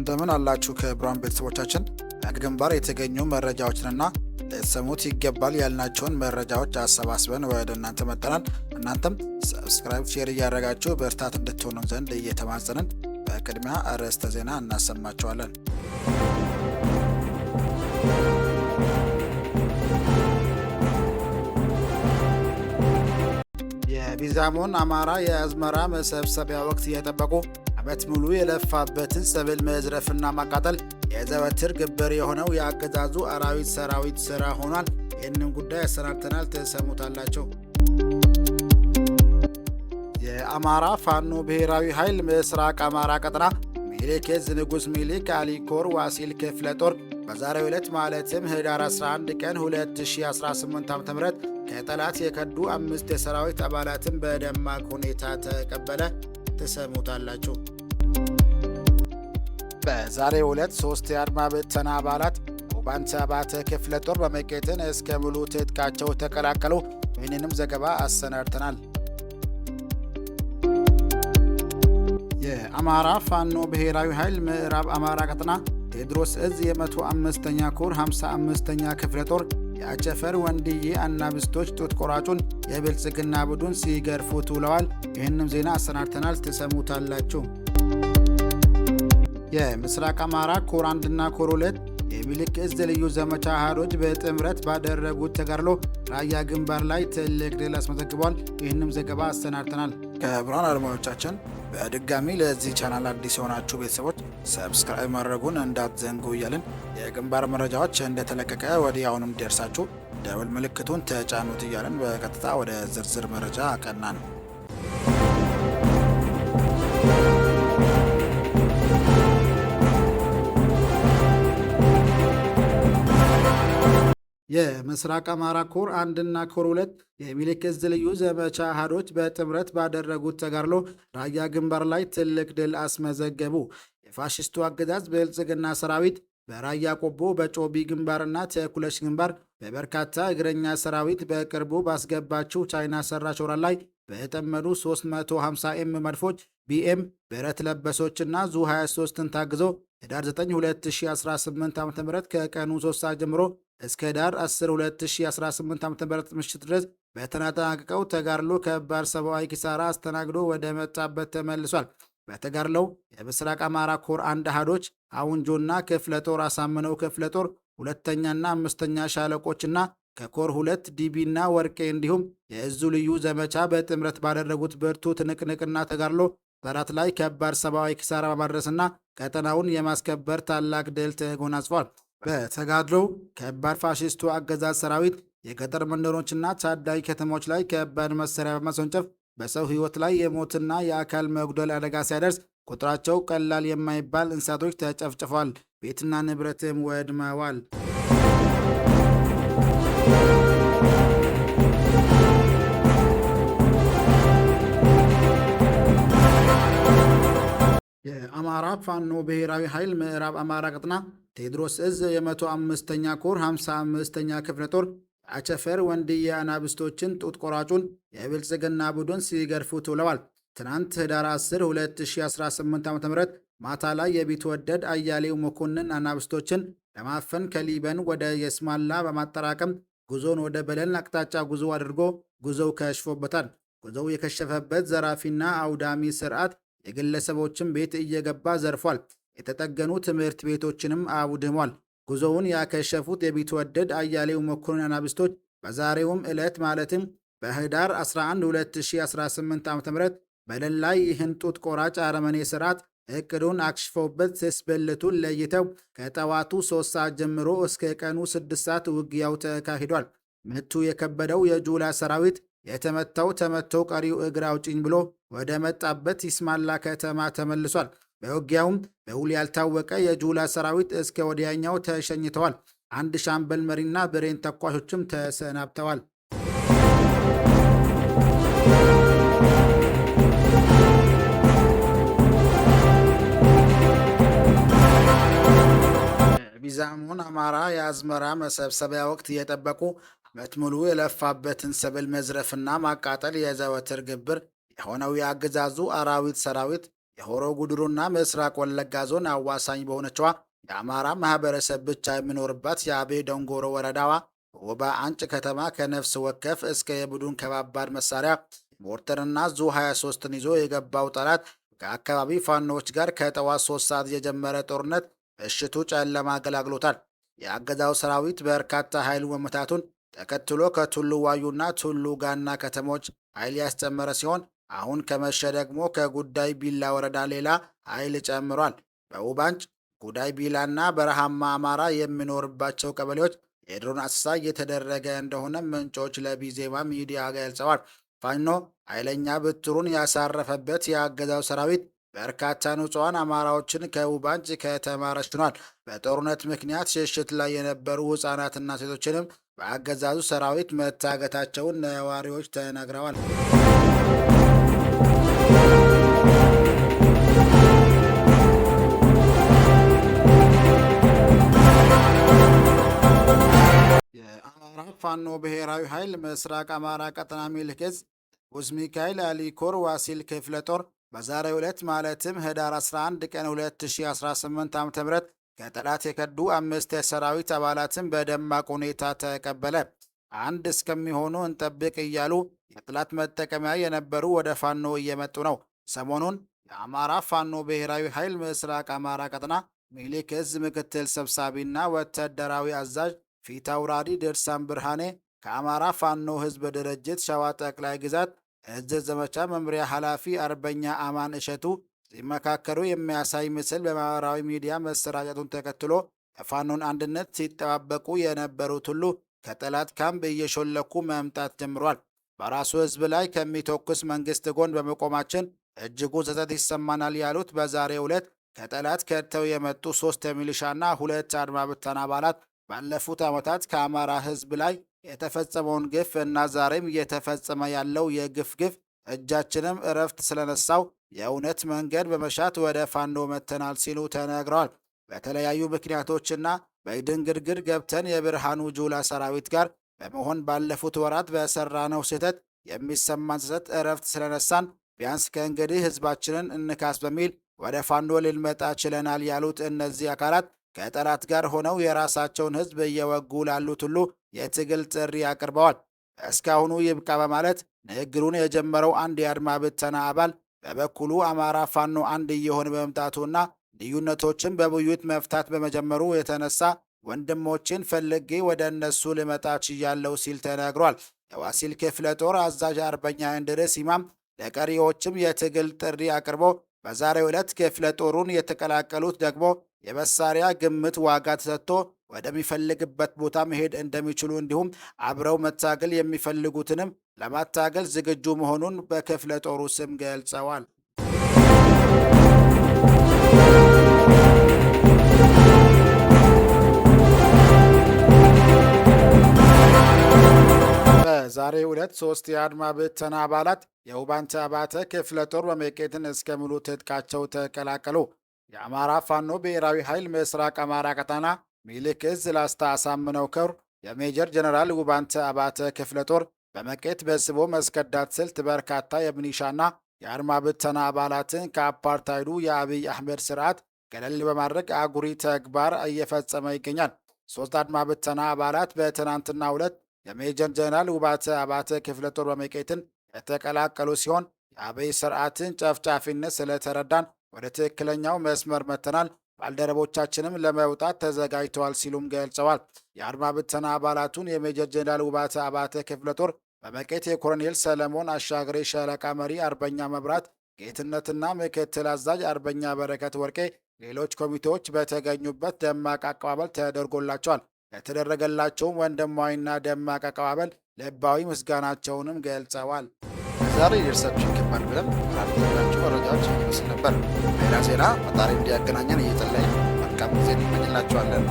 እንደምን አላችሁ ክቡራን ቤተሰቦቻችን። ከግንባር የተገኙ መረጃዎችንና ለሰሙት ይገባል ያልናቸውን መረጃዎች አሰባስበን ወደ እናንተ መጥተናል። እናንተም ሰብስክራይብ፣ ሼር እያደረጋችሁ በርታት እንድትሆኑ ዘንድ እየተማጸንን በቅድሚያ አርዕስተ ዜና እናሰማቸዋለን። የቢዛሞን አማራ የአዝመራ መሰብሰቢያ ወቅት እየጠበቁ ዓመት ሙሉ የለፋበትን ሰብል መዝረፍና ማቃጠል የዘወትር ግብር የሆነው የአገዛዙ አራዊት ሰራዊት ስራ ሆኗል። ይህንን ጉዳይ አሰናድተናል፣ ተሰሙታላቸው። የአማራ ፋኖ ብሔራዊ ኃይል ምስራቅ አማራ ቀጠና ሚኒሊክ ዕዝ ንጉሥ ሚኒሊክ አሊኮር ዋሲል ክፍለ ጦር በዛሬው ዕለት ማለትም ህዳር 11 ቀን 2018 ዓ.ም ከጠላት የከዱ 5 የሰራዊት አባላትን በደማቅ ሁኔታ ተቀበለ። ተሰሙታላችሁ። በዛሬው ዕለት 3 የአድማ ብተና አባላት ውባንተ አባተ ክፍለ ጦር በመቄትን እስከ ሙሉ ትጥቃቸው ተቀላቀሉ። ይህንንም ዘገባ አሰናድተናል። የአማራ ፋኖ ብሔራዊ ኃይል ምዕራብ አማራ ቀጠና ቴዎድሮስ ዕዝ የ105ኛ ኮር 55ኛ ክፍለ ጦር የአቸፈር ወንድዬ አናብስቶች ጡት ቆራጩን የብልጽግና ቡድን ሲገርፉት ውለዋል። ይህንም ዜና አሰናድተናል፣ ትሰሙታላችሁ። የምስራቅ አማራ ኮር 1 እና ኮር 2 የሚኒሊክ ዕዝ ልዩ ዘመቻ አሃዶች በጥምረት ባደረጉት ተጋድሎ ራያ ግንባር ላይ ትልቅ ድል አስመዘግቧል። ይህንም ዘገባ አሰናድተናል። ክቡራን አድማጮቻችን በድጋሚ ለዚህ ቻናል አዲስ የሆናችሁ ቤተሰቦች ሰብስክራይብ ማድረጉን እንዳትዘንጉ እያልን የግንባር መረጃዎች እንደተለቀቀ ወዲያውኑ እንዲደርሳችሁ ደወል ምልክቱን ተጫኑት እያልን በቀጥታ ወደ ዝርዝር መረጃ አቀናን። የምስራቅ አማራ ኮር 1 እና ኮር 2 የሚኒሊክ ዕዝ ልዩ ዘመቻ አሃዶች በጥምረት ባደረጉት ተጋድሎ ራያ ግንባር ላይ ትልቅ ድል አስመዘገቡ። የፋሽስቱ አገዛዝ ብልጽግና ሰራዊት በራያ ቆቦ፣ በጮቢ ግንባርና ተኩለሽ ግንባር በበርካታ እግረኛ ሰራዊት በቅርቡ ባስገባችው ቻይና ሰራሽ ወራር ላይ በተጠመዱ 350 ኤም መድፎች ቢኤም ብረት ለበሶችና ዙ 23ን ታግዞ ህዳር 9 2018 ዓ.ም ከቀኑ 3 ሰዓት ጀምሮ እስከ ህዳር 10 2018 ዓ.ም ምሽት ድረስ በተጠናቀቀው ተጋድሎ ከባድ ሰብአዊ ኪሳራ አስተናግዶ ወደ መጣበት ተመልሷል። በተጋድሎው የምስራቅ አማራ ኮር 1 አሃዶች አውንጆና ክፍለ ጦር አሳምነው ክፍለ ጦር 2ኛና 5ኛ ሻለቆችና ከኮር 2 ዲቢና ወርቄ እንዲሁም የዕዙ ልዩ ዘመቻ በጥምረት ባደረጉት ብርቱ ትንቅንቅና ተጋድሎ ጠላት ላይ ከባድ ሰብአዊ ኪሳራ በማድረስና ቀጠናውን የማስከበር ታላቅ ድል ተጎናጽፏል። በተጋድሎው ከባድ ፋሽስቱ አገዛዝ ሰራዊት የገጠር መንደሮችና ታዳጊ ከተሞች ላይ ከባድ መሳሪያ በማስወንጨፍ በሰው ሕይወት ላይ የሞትና የአካል መጉደል አደጋ ሲያደርስ ቁጥራቸው ቀላል የማይባል እንስሳቶች ተጨፍጭፈዋል፣ ቤትና ንብረትም ወድመዋል። የአማራ ፋኖ ብሔራዊ ኃይል ምዕራብ አማራ ቀጠና ቴዎድሮስ ዕዝ የ105ኛ ኮር 55ኛ ክፍለ ጦር አቸፈር ወንድዬ አናብስቶችን ጡት ቆራጩን የብልጽግና ቡድን ሲገርፉት ውለዋል። ትናንት ህዳር 10 2018 ዓ.ም ማታ ላይ የቢትወደድ አያሌው መኮንን አናብስቶችን ለማፈን ከሊበን ወደ የስማላ በማጠራቀም ጉዞን ወደ በለል አቅጣጫ ጉዞ አድርጎ ጉዞው ከሽፎበታል። ጉዞው የከሸፈበት ዘራፊና አውዳሚ ስርዓት የግለሰቦችን ቤት እየገባ ዘርፏል። የተጠገኑ ትምህርት ቤቶችንም አውድሟል። ጉዞውን ያከሸፉት የቢትወደድ አያሌው መኮንን አናብስቶች በዛሬውም ዕለት ማለትም በህዳር 11 2018 ዓ.ም በለል ላይ ይህን ጡት ቆራጭ አረመኔ ስርዓት እቅዱን አክሽፈውበት ስስብልቱን ለይተው ከጠዋቱ 3 ሰዓት ጀምሮ እስከ ቀኑ 6 ሰዓት ውጊያው ተካሂዷል። ምቱ የከበደው የጁላ ሰራዊት የተመታው ተመቶ ቀሪው እግር አውጭኝ ብሎ ወደ መጣበት ይስማላ ከተማ ተመልሷል። በውጊያውም በውል ያልታወቀ የጁላ ሰራዊት እስከ ወዲያኛው ተሸኝተዋል። 1 ሻምበል መሪና ብሬን ተኳሾችም ተሰናብተዋል። ቢዛሞን አማራ የአዝመራ መሰብሰቢያ ወቅት እየጠበቁ ዓመት ሙሉ የለፋበትን ሰብል መዝረፍና ማቃጠል የዘወትር ግብር የሆነው የአገዛዙ አራዊት ሰራዊት የሆሮ ጉድሩና ምስራቅ ወለጋ ዞን አዋሳኝ በሆነችዋ የአማራ ማህበረሰብ ብቻ የሚኖርባት የአቤ ደንጎሮ ወረዳዋ ውባ አንጭ ከተማ ከነፍስ ወከፍ እስከ የቡድን ከባባድ መሳሪያ ሞርተርና ዙ 23ን ይዞ የገባው ጠላት ከአካባቢ ፋኖዎች ጋር ከጠዋት 3 ሰዓት የጀመረ ጦርነት ምሽቱ ጨለማ አገላግሎታል። የአገዛው ሰራዊት በርካታ ኃይሉ መመታቱን ተከትሎ ከቱሉ ዋዩና ቱሉ ጋና ከተሞች ኃይል ያስጨመረ ሲሆን አሁን ከመሸ ደግሞ ከጉዳይ ቢላ ወረዳ ሌላ ኃይል ጨምሯል። በውባንጭ ጉዳይ ቢላና በረሃማ አማራ የሚኖርባቸው ቀበሌዎች የድሮን አሰሳ እየተደረገ እንደሆነ ምንጮች ለቢዜማ ሚዲያ ገልጸዋል። ፋኖ ኃይለኛ ብትሩን ያሳረፈበት የአገዛው ሰራዊት በርካታ ንጹሐን አማራዎችን ከውባንጭ ከተማ ረሽኗል። በጦርነት ምክንያት ሽሽት ላይ የነበሩ ሕፃናትና ሴቶችንም በአገዛዙ ሰራዊት መታገታቸውን ነዋሪዎች ተናግረዋል። የአማራ ፋኖ ብሔራዊ ኃይል ምስራቅ አማራ ቀጠና ሚልክ ዕዝ ንጉስ ሚካኤል አሊኮር ዋሲል ክፍለ ጦር በዛሬው ዕለት ማለትም ህዳር 11 ቀን 2018 ዓ.ም ከጠላት የከዱ 5 የሰራዊት አባላትን በደማቅ ሁኔታ ተቀበለ። አንድ እስከሚሆኑ እንጠብቅ እያሉ የጠላት መጠቀሚያ የነበሩ ወደ ፋኖ እየመጡ ነው። ሰሞኑን የአማራ ፋኖ ብሔራዊ ኃይል ምስራቅ አማራ ቀጠና ሚልክ ዕዝ ምክትል ሰብሳቢና ወታደራዊ አዛዥ ፊት አውራሪ ድርሳን ብርሃኔ ከአማራ ፋኖ ህዝብ ድርጅት ሸዋ ጠቅላይ ግዛት እዝ ዘመቻ መምሪያ ኃላፊ አርበኛ አማን እሸቱ ሲመካከሩ የሚያሳይ ምስል በማህበራዊ ሚዲያ መሰራጨቱን ተከትሎ የፋኖን አንድነት ሲጠባበቁ የነበሩት ሁሉ ከጠላት ካምፕ እየሾለኩ መምጣት ጀምሯል። በራሱ ህዝብ ላይ ከሚተኩስ መንግስት ጎን በመቆማችን እጅጉ ጸጸት ይሰማናል ያሉት በዛሬው ዕለት ከጠላት ከድተው የመጡ 3 የሚሊሻና 2 አድማ ብተና አባላት ባለፉት ዓመታት ከአማራ ህዝብ ላይ የተፈጸመውን ግፍ እና ዛሬም እየተፈጸመ ያለው የግፍ ግፍ እጃችንም እረፍት ስለነሳው የእውነት መንገድ በመሻት ወደ ፋኖ መተናል ሲሉ ተናግረዋል። በተለያዩ ምክንያቶችና በድንግርግር ገብተን የብርሃኑ ጁላ ሰራዊት ጋር በመሆን ባለፉት ወራት በሰራነው ስህተት የሚሰማን ጸጸት እረፍት ስለነሳን ቢያንስ ከእንግዲህ ህዝባችንን እንካስ በሚል ወደ ፋኖ ልንመጣ ችለናል ያሉት እነዚህ አካላት ከጠላት ጋር ሆነው የራሳቸውን ህዝብ እየወጉ ላሉት ሁሉ የትግል ጥሪ አቅርበዋል። እስካሁኑ ይብቃ በማለት ንግግሩን የጀመረው አንድ የአድማ ብተና አባል በበኩሉ አማራ ፋኖ አንድ እየሆነ በመምጣቱና ልዩነቶችን በውይይት መፍታት በመጀመሩ የተነሳ ወንድሞችን ፈልጌ ወደ እነሱ ልመጣ ችያለሁ ሲል ተናግሯል። የዋሲል ክፍለ ጦር አዛዥ አርበኛ እንድርስ ኢማም ለቀሪዎችም የትግል ጥሪ አቅርቦ በዛሬው ዕለት ክፍለ ጦሩን የተቀላቀሉት ደግሞ የመሳሪያ ግምት ዋጋ ተሰጥቶ ወደሚፈልግበት ቦታ መሄድ እንደሚችሉ እንዲሁም አብረው መታገል የሚፈልጉትንም ለማታገል ዝግጁ መሆኑን በክፍለ ጦሩ ስም ገልጸዋል። በዛሬው ዕለት 3 የአድማ ብተና አባላት የውባንተ አባተ ክፍለ ጦር በመቄትን እስከ ሙሉ ትጥቃቸው ተቀላቀሉ። የአማራ ፋኖ ብሔራዊ ኃይል ምስራቅ አማራ ቀጠና ሚልክ ዕዝ ላስታ አሳምነው ኮር የሜጀር ጀነራል ውባንተ አባተ ክፍለ ጦር በመቄት በስቦ መስከዳት ስልት በርካታ የሚኒሻና የአድማ ብተና አባላትን ከአፓርታይዱ የአብይ አህመድ ስርዓት ገለል በማድረግ አጉሪ ተግባር እየፈጸመ ይገኛል። 3 አድማ ብተና አባላት በትናንትናው ዕለት የሜጀር ጀነራል ውባንተ አባተ ክፍለ ጦር በመቄትን የተቀላቀሉ ሲሆን የአብይ ስርዓትን ጨፍጫፊነት ስለተረዳን ወደ ትክክለኛው መስመር መተናል፣ ባልደረቦቻችንም ለመውጣት ተዘጋጅተዋል ሲሉም ገልጸዋል። የአድማ ብተና አባላቱን የሜጀር ጀነራል ውባንተ አባተ ክፍለ ጦር በመቄት የኮሎኔል ሰለሞን አሻግሬ ሻለቃ መሪ አርበኛ መብራት ጌትነትና ምክትል አዛዥ አርበኛ በረከት ወርቄ ሌሎች ኮሚቴዎች በተገኙበት ደማቅ አቀባበል ተደርጎላቸዋል። የተደረገላቸውም ወንድማዊና ደማቅ አቀባበል ልባዊ ምስጋናቸውንም ገልጸዋል። ዛሬ የደርሳችሁ ይገባል ብለን ካደረጋችሁ መረጃዎች ይመስል ነበር። ሌላ ዜና ፈጣሪ እንዲያገናኘን እየጸለይን መልካም ጊዜ እንመኝላችኋለን።